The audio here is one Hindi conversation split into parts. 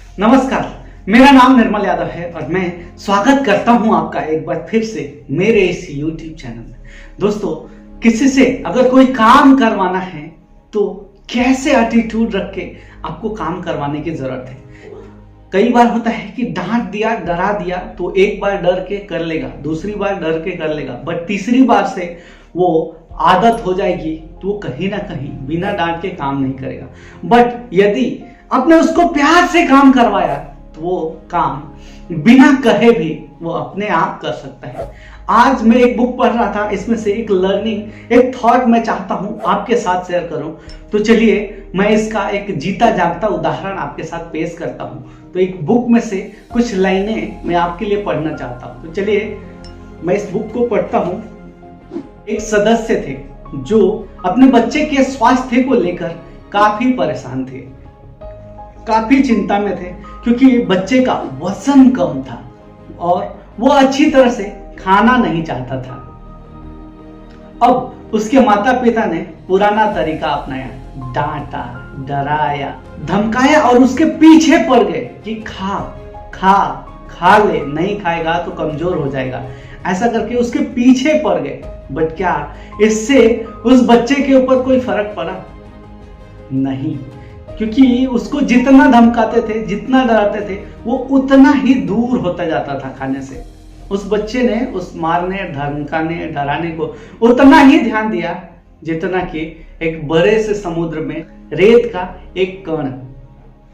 नमस्कार, मेरा नाम निर्मल यादव है और मैं स्वागत करता हूं आपका एक बार फिर से मेरे इस YouTube चैनल में। दोस्तों, किसी से अगर कोई काम करवाना है तो कैसे एटीट्यूड रख के आपको काम करवाने की जरूरत है। कई बार होता है कि डांट दिया, डरा दिया तो एक बार डर के कर लेगा, दूसरी बार डर के कर लेगा, बट तीसरी बार से वो आदत हो जाएगी तो वो कहीं ना कहीं बिना डांट के काम नहीं करेगा। बट यदि आपने उसको प्यार से काम करवाया तो वो काम बिना कहे भी वो अपने आप कर सकता है। आज मैं एक बुक पढ़ रहा था, इसमें से एक लर्निंग, एक थॉट मैं चाहता हूं आपके साथ शेयर करूं। तो चलिए मैं इसका एक जीता जागता उदाहरण आपके साथ पेश करता हूं। तो एक बुक में से कुछ लाइनें मैं आपके लिए पढ़ना चाहता हूं। तो चलिए मैं इस बुक को पढ़ता हूं। एक सदस्य थे जो अपने बच्चे के स्वास्थ्य को लेकर काफी परेशान थे, काफी चिंता में थे, क्योंकि बच्चे का वजन कम था और वो अच्छी तरह से खाना नहीं चाहता था। अब उसके माता पिता ने पुराना तरीका अपनाया, डांटा, डराया, धमकाया और उसके पीछे पड़ गए कि खा खा खा ले, नहीं खाएगा तो कमजोर हो जाएगा, ऐसा करके उसके पीछे पड़ गए। बट क्या इससे उस बच्चे के ऊपर कोई फर्क पड़ा? नहीं, क्योंकि उसको जितना धमकाते थे, जितना डराते थे, वो उतना ही दूर होता जाता था खाने से। उस बच्चे ने उस मारने, धमकाने, डराने को उतना ही ध्यान दिया जितना कि एक बड़े से समुद्र में रेत का एक कण,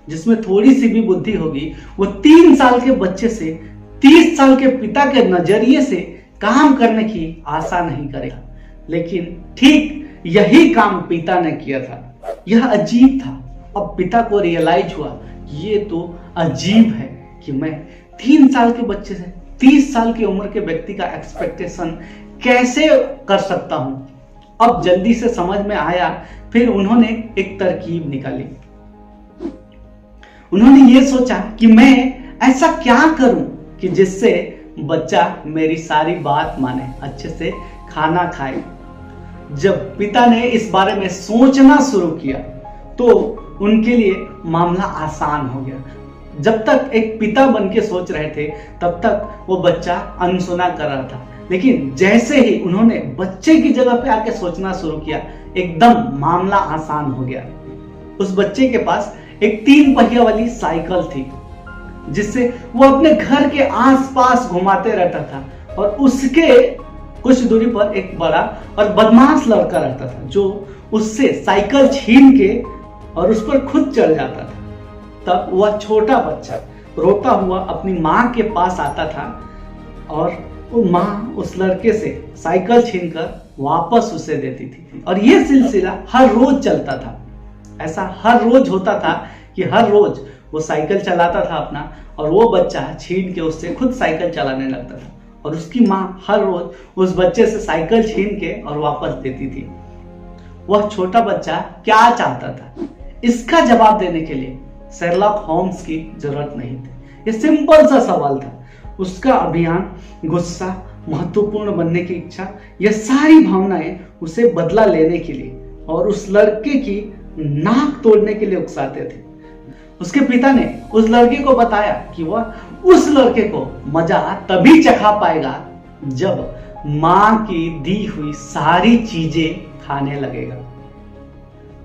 जिसमें थोड़ी सी भी बुद्धि होगी, वो 3 साल के बच्चे से 30 साल के पिता के नजरिए से काम करने की आशा नहीं करेगा। लेकिन ठीक यही काम पिता ने किया था। यह अजीब था। अब पिता को रियलाइज हुआ कि ये तो अजीब है कि मैं 3 साल के बच्चे से 30 साल की उम्र के व्यक्ति का एक्सपेक्टेशन कैसे कर सकता हूं। अब जल्दी से समझ में आया। फिर उन्होंने एक तरकीब निकाली। उन्होंने ये सोचा कि मैं ऐसा क्या करूं कि जिससे बच्चा मेरी सारी बात माने, अच्छे से खाना खाए। जब पिता ने इस बारे में सोचना शुरू किया तो उनके लिए मामला आसान हो गया। जब तक एक पिता बन के सोच रहे थे तब तक वो बच्चा अनसुना कर रहा था, लेकिन जैसे ही उन्होंने बच्चे की जगह पे आके सोचना शुरू किया, एकदम मामला आसान हो गया। उस बच्चे के पास एक 3 पहिया वाली साइकिल थी जिससे वो अपने घर के आसपास घुमाते रहता था और उसके कुछ दूरी पर एक बड़ा और बदमाश लड़का रहता था जो उससे साइकिल छीन के और उस पर खुद चढ़ जाता था। तब वह छोटा बच्चा रोता हुआ अपनी माँ के पास आता था और वो माँ उस लड़के से साइकिल छीनकर वापस उसे देती थी। और ये सिलसिला हर रोज चलता था। ऐसा हर रोज होता था कि हर रोज वो साइकिल चलाता था अपना, और वो बच्चा छीन के उससे खुद साइकिल चलाने लगता था और उसकी माँ हर रोज उस बच्चे से साइकिल छीन के और वापस देती थी। वह छोटा बच्चा क्या चाहता था, इसका जवाब देने के लिए शेरलॉक होम्स की जरूरत नहीं थी। ये सिंपल सा सवाल था। उसका अभिमान, गुस्सा, महत्वपूर्ण बनने की इच्छा, ये सारी भावनाएं उसे बदला लेने के लिए और उस लड़के की नाक तोड़ने के लिए उकसाते थे। उसके पिता ने उस लड़के को बताया कि वह उस लड़के को मजा तभी चखा पाएगा जब मां की दी हुई सारी चीजें खाने लगेगा।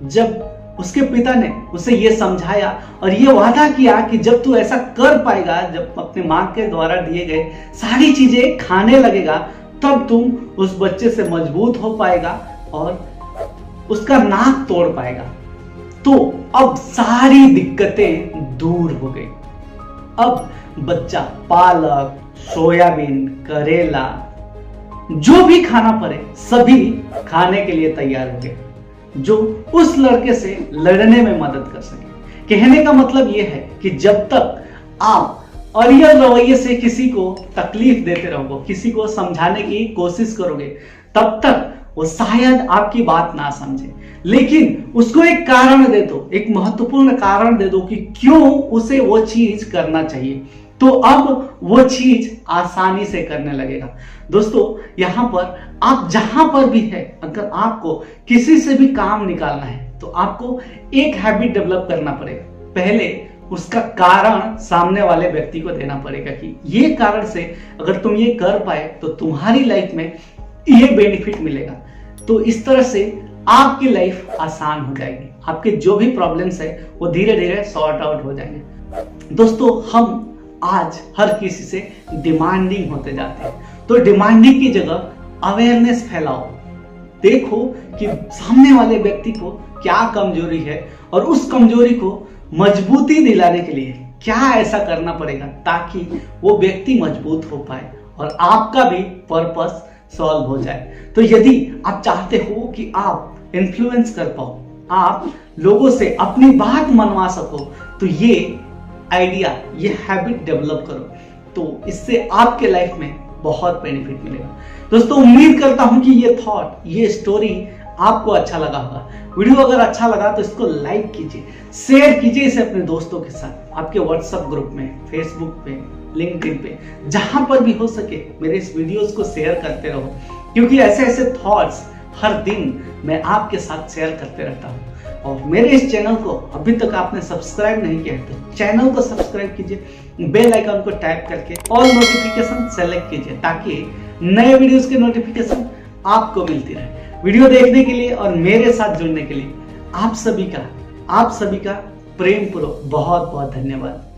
जब उसके पिता ने उसे यह समझाया और यह वादा किया कि जब तू ऐसा कर पाएगा, जब अपने मां के द्वारा दिए गए सारी चीजें खाने लगेगा, तब तुम उस बच्चे से मजबूत हो पाएगा और उसका नाक तोड़ पाएगा। तो अब सारी दिक्कतें दूर हो गई। अब बच्चा पालक, सोयाबीन, करेला, जो भी खाना पड़े सभी खाने के लिए तैयार हो गए, जो उस लड़के से लड़ने में मदद कर सके। कहने का मतलब यह है कि जब तक आप अड़ियल रवैये से किसी को तकलीफ देते रहोगे, किसी को समझाने की कोशिश करोगे, तब तक वो शायद आपकी बात ना समझे। लेकिन उसको एक कारण दे दो, एक महत्वपूर्ण कारण दे दो कि क्यों उसे वो चीज करना चाहिए, तो अब वो चीज आसानी से करने लगेगा। दोस्तों, यहां पर आप जहां पर भी है, अगर आपको किसी से भी काम निकालना है तो आपको एक हैबिट डेवलप करना पड़ेगा। पहले उसका कारण सामने वाले व्यक्ति को देना पड़ेगा कि ये कारण से अगर तुम ये कर पाए तो तुम्हारी लाइफ में ये बेनिफिट मिलेगा। तो इस तरह से आपकी लाइफ आसान हो जाएगी, आपके जो भी प्रॉब्लम्स है वो धीरे धीरे सॉर्ट आउट हो जाएंगे। दोस्तों, हम आज हर किसी से डिमांडिंग होते जाते हैं, तो डिमांडिंग की जगह अवेयरनेस फैलाओ। देखो कि सामने वाले व्यक्ति को क्या कमजोरी है और उस कमजोरी को मजबूती दिलाने के लिए क्या ऐसा करना पड़ेगा ताकि वो व्यक्ति मजबूत हो पाए और आपका भी पर्पस सॉल्व हो जाए। तो यदि आप चाहते हो कि आप इन्फ्लुएंस कर पाओ, आप लोगों से अपनी बात मनवा सको, तो ये आइडिया, ये हैबिट डेवलप करो, तो इससे आपके लाइफ में बहुत बेनिफिट मिलेगा। दोस्तों, उम्मीद करता हूं कि ये थॉट, ये स्टोरी आपको अच्छा लगा होगा। वीडियो अगर अच्छा लगा तो इसको लाइक कीजिए, शेयर कीजिए इसे अपने दोस्तों के साथ, आपके व्हाट्सएप ग्रुप में, फेसबुक पे, लिंक्डइन पे, जहां पर भी हो सके मेरे इस वीडियोस को शेयर करते रहो, क्योंकि ऐसे ऐसे थॉट्स हर दिन मैं आपके साथ शेयर करते रहता हूं। और मेरे इस चैनल को अभी तक आपने सब्सक्राइब नहीं किया है तो चैनल को सब्सक्राइब कीजिए, बेल आइकन को टैप करके ऑल नोटिफिकेशन सेलेक्ट कीजिए ताकि नए वीडियोस के नोटिफिकेशन आपको मिलती रहे। वीडियो देखने के लिए और मेरे साथ जुड़ने के लिए आप सभी का प्रेम पूर्वक बहुत बहुत धन्यवाद।